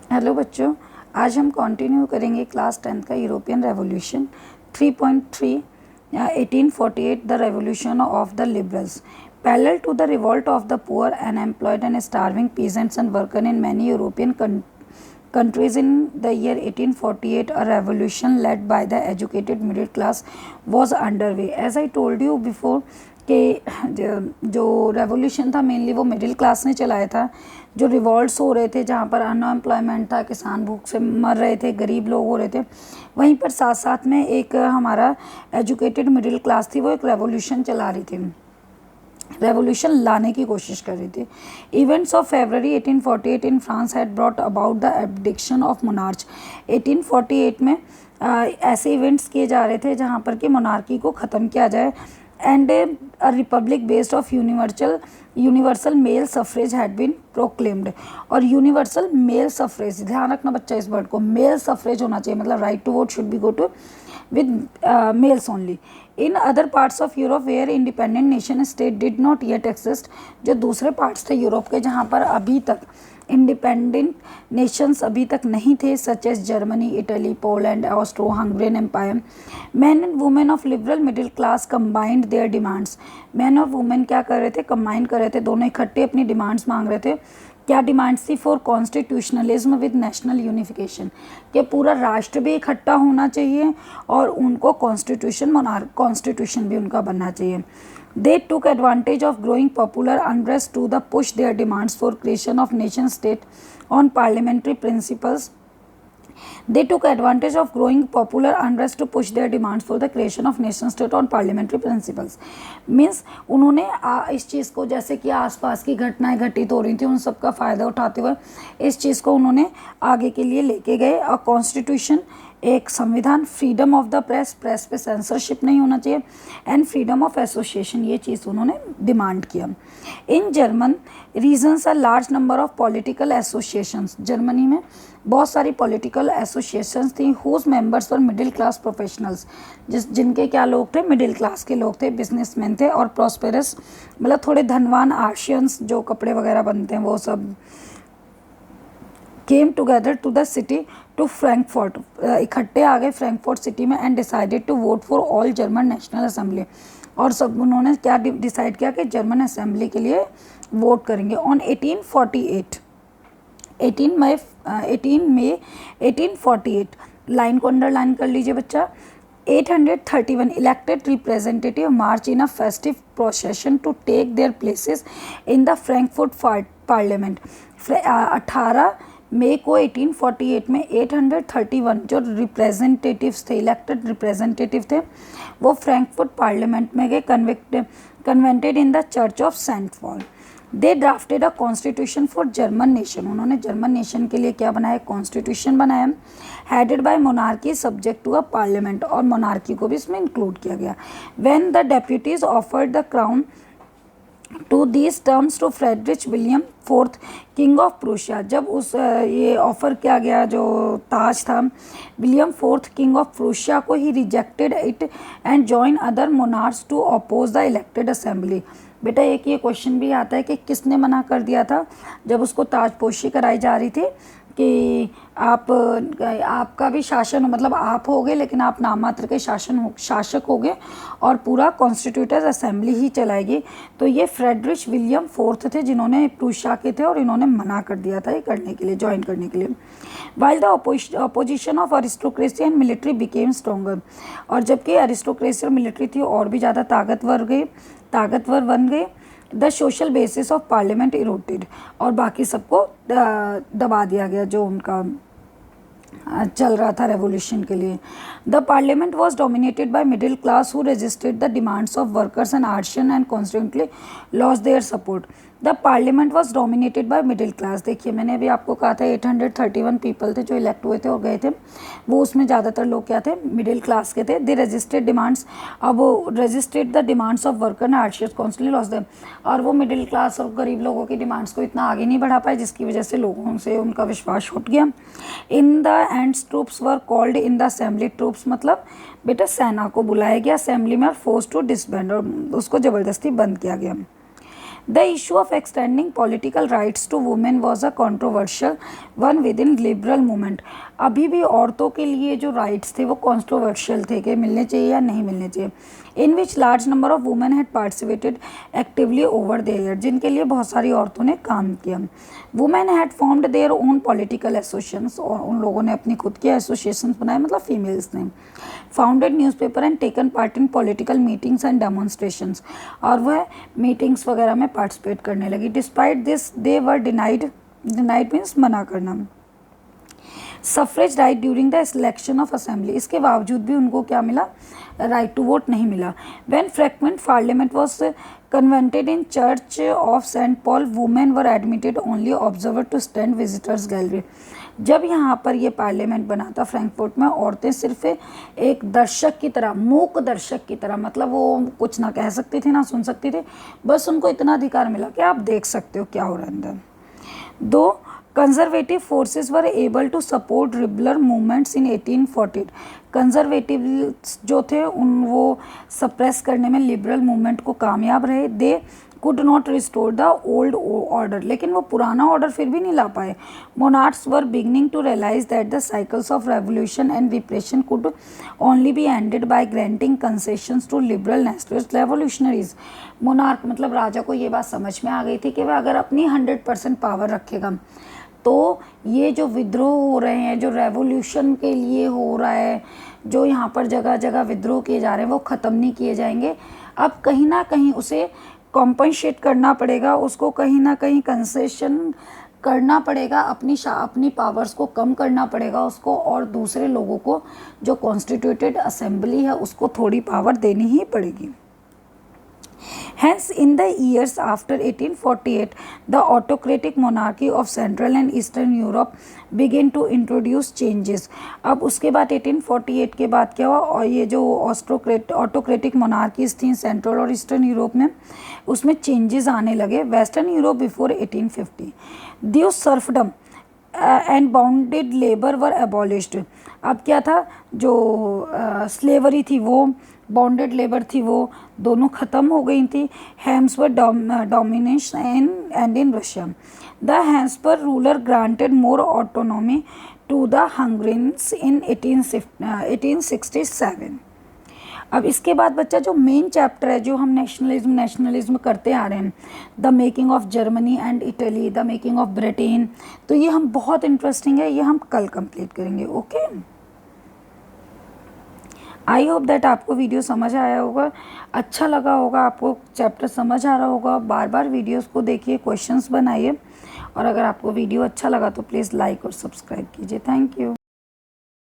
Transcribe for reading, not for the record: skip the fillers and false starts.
Hello बच्चों, आज हम कंटिन्यू करेंगे क्लास 10th का European revolution 3.3 1848 the revolution of the liberals parallel to the revolt of the poor unemployed and starving peasants and worker in many European countries in the year 1848 a revolution led by the educated middle class was underway. As I told you before कि जो revolution था mainly वो middle class ने चलाया था। जो revolts हो रहे थे, जहाँ पर अनएम्प्लॉयमेंट था, किसान भूख से मर रहे थे, गरीब लोग हो रहे थे, वहीं पर साथ साथ में एक हमारा एजुकेटेड मिडिल क्लास थी, वो एक रेवोल्यूशन चला रही थी, रेवोल्यूशन लाने की कोशिश कर रही थी। Events of February 1848 in France had brought about the abdication of monarch. 1848 में ऐसे इवेंट्स किए जा रहे थे जहाँ पर कि मोनार्की को ख़त्म किया जाए and a republic based of universal male suffrage had been proclaimed. और यूनिवर्सल मेल सफरेज, ध्यान रखना बच्चा इस वर्ड को, मेल सफरेज होना चाहिए, मतलब right to vote should be go to with males only. In other parts of Europe where independent nation state did not yet exist, जो दूसरे पार्ट्स थे यूरोप के जहाँ पर अभी तक इंडिपेंडेंट नेशंस अभी तक नहीं थे, such as Germany, Italy, Poland, Austro Hungarian empire, man and women of liberal middle class combined their demands. Man और वुमेन क्या कर रहे थे, कंबाइन कर रहे थे, दोनों इकट्ठे अपनी डिमांड्स मांग रहे थे। क्या डिमांड्स थी? For constitutionalism with national unification, कि पूरा राष्ट्र भी इकट्ठा होना चाहिए और उनको कॉन्स्टिट्यूशन भी उनका बनना चाहिए। They took advantage of growing popular unrest to the push their demands for creation of nation state on parliamentary principles. They took advantage of growing popular unrest to push their demands for the creation of nation state on parliamentary principles. Means उन्होंने इस चीज़ को, जैसे कि आसपास की घटनाएं घटित हो रही थी, उन सब का फ़ायदा उठाते हुए इस चीज़ को उन्होंने आगे के लिए लेके गए। और कॉन्स्टिट्यूशन, एक संविधान, freedom of the press, press पे सेंसरशिप नहीं होना चाहिए, एंड फ्रीडम ऑफ एसोसिएशन, ये चीज़ उन्होंने डिमांड किया। In German regions a large number of political associations, Germany में बहुत सारी पॉलिटिकल एसोसिएशंस थी, हुज मेंबर्स और मिडिल क्लास प्रोफेशनल्स, जिनके क्या लोग थे, मिडिल क्लास के लोग थे, बिजनेसमैन थे और प्रॉस्पेरस, मतलब थोड़े धनवान आर्शियंस जो कपड़े वगैरह बनते हैं, वो सब came together to the city to Frankfurt, इकट्ठे आ गए फ्रैंकफर्ट सिटी में, and decided to vote for all German national assembly. और सब उन्होंने क्या डिसाइड किया कि जर्मन असेंबली के लिए वोट करेंगे। ऑन 1848 18 मई 1848, लाइन को अंडरलाइन कर लीजिए बच्चा, 831 elected representative march in a festive procession to take their places in the Frankfurt parliament. 18 मई को 1848 में 831 जो रिप्रेजेंटेटिव्स थे, इलेक्टेड रिप्रेजेंटेटिव थे, वो फ्रैंकफर्ट पार्लियामेंट में गए, convented in the church of Saint Paul. They drafted a constitution for German nation, उन्होंने जर्मन नेशन के लिए क्या बनाया, कॉन्स्टिट्यूशन बनाया, headed by monarchy, subject to a parliament, और मोनार्की को भी इसमें इंक्लूड किया गया। When the deputies offered the crown to these terms to Friedrich William fourth king of Prussia, जब उस ये ऑफ़र किया गया जो ताज था William fourth king of Prussia को, he rejected it and join other monarchs to oppose the elected assembly. बेटा एक ये क्वेश्चन भी आता है कि किसने मना कर दिया था जब उसको ताजपोशी कराई जा रही थी कि आपका भी शासन, मतलब आप हो गए लेकिन आप नाम मात्र के शासक हो गए और पूरा कॉन्स्टिट्यूटेड असेंबली ही चलाएगी। तो ये फ्रेडरिच विलियम फोर्थ थे जिन्होंने प्रूशिया के थे और इन्होंने मना कर दिया था ये करने के लिए, ज्वाइन करने के लिए। While the opposition of aristocracy and military became stronger, और जबकि अरिस्टोक्रेसी और मिलिट्री थी और भी ज़्यादा ताकतवर बन गए। The social basis of parliament eroded, और बाकी सबको दबा दिया गया जो उनका चल रहा था रेवोल्यूशन के लिए। The parliament was dominated by middle class who resisted the demands of workers and artisan and constantly lost their support. The parliament was dominated by middle class, देखिए मैंने अभी आपको कहा था 831 पीपल थे जो इलेक्ट हुए थे और गए थे, वो उसमें ज़्यादातर लोग क्या थे, मिडिल क्लास के थे। दे रेजिस्टेड डिमांड्स, अब वो resisted the demands of worker and artisan constantly lost them, और वो मिडिल क्लास और गरीब लोगों की डिमांड्स को इतना आगे नहीं बढ़ा पाए जिसकी वजह से लोगों से उनका विश्वास उठ गया। In the end troops were called in the assembly, troops मतलब बेटा सेना को बुलाया गया असेंबली में और फोर्स टू डिसबैंड, और उसको ज़बरदस्ती बंद किया गया। The issue of extending political rights to women was a controversial one within liberal movement. अभी भी औरतों के लिए जो राइट्स थे वो कॉन्ट्रोवर्शियल थे कि मिलने चाहिए या नहीं मिलने चाहिए। In which large number of women had participated actively over the year, जिनके लिए बहुत सारी औरतों ने काम किया। Women had formed their own political associations, और उन लोगों ने अपनी खुद के एसोसिएशंस बनाए, मतलब फीमेल्स ने। Founded newspaper and taken part in political meetings and demonstrations, और वह मीटिंग्स वगैरह में पार्टिसिपेट करने लगी। Despite this they were denied means मना करना। Suffrage right during the selection of assembly, इसके बावजूद भी उनको क्या मिला, राइट टू वोट नहीं मिला। When Frankfurt parliament was convented in church of Saint Paul, women were admitted only observer to stand visitors gallery. जब यहाँ पर ये पार्लियामेंट बना था फ्रैंकफर्ट में, औरतें सिर्फ एक दर्शक की तरह, मूक दर्शक की तरह, मतलब वो कुछ ना कह सकती थी ना सुन सकती थी, बस उनको इतना अधिकार मिला कि आप देख सकते हो क्या हो रहा है अंदर। दो conservative forces were able to support liberal movements in 1848, conservative जो थे उन वो सप्रेस करने में लिबरल मूवमेंट को कामयाब रहे। They could not restore the old order, लेकिन वो पुराना ऑर्डर फिर भी नहीं ला पाए। Monarchs were beginning to realise that the cycles of revolution and repression could only be ended by granting concessions to liberal nationalist revolutionaries. Monarch मतलब राजा को ये बात समझ में आ गई थी कि वह अगर अपनी 100% पावर रखेगा तो ये जो विद्रोह हो रहे हैं, जो रेवोल्यूशन के लिए हो रहा है, जो यहाँ पर जगह जगह विद्रोह किए जा रहे हैं, वो ख़त्म नहीं किए जाएंगे। अब कहीं ना कहीं उसे कॉम्पनसेट करना पड़ेगा, उसको कहीं ना कहीं कंसेशन करना पड़ेगा, अपनी पावर्स को कम करना पड़ेगा उसको, और दूसरे लोगों को जो कॉन्स्टिट्यूटेड असेंबली है उसको थोड़ी पावर देनी ही पड़ेगी। Hence, in the years after 1848, the autocratic monarchy of Central and Eastern Europe began to introduce changes. अब उसके बाद 1848 के बाद क्या हुआ, और ये जो ऑटोक्रेटिक मोनार्कीज थी सेंट्रल और ईस्टर्न यूरोप में, उसमें चेंजेस आने लगे। Western Europe before 1850, due serfdom and bounded labour were abolished. अब क्या था, जो स्लेवरी थी वो, बाउंडेड लेबर थी वो, दोनों ख़त्म हो गई थी। Habsburg domination and in Russia, the Habsburg ruler granted more autonomy to the Hungarians in 1867। अब इसके बाद बच्चा जो मेन चैप्टर है, जो हम नेशनलिज्म करते आ रहे हैं, the making of Germany and Italy, the making of Britain, तो ये हम बहुत इंटरेस्टिंग है, ये हम कल कंप्लीट करेंगे। ओके, आई होप दैट आपको वीडियो समझ आया होगा, अच्छा लगा होगा, आपको चैप्टर समझ आ रहा होगा। बार बार वीडियोस को देखिए, क्वेश्चंस बनाइए, और अगर आपको वीडियो अच्छा लगा तो प्लीज़ लाइक और सब्सक्राइब कीजिए। Thank you.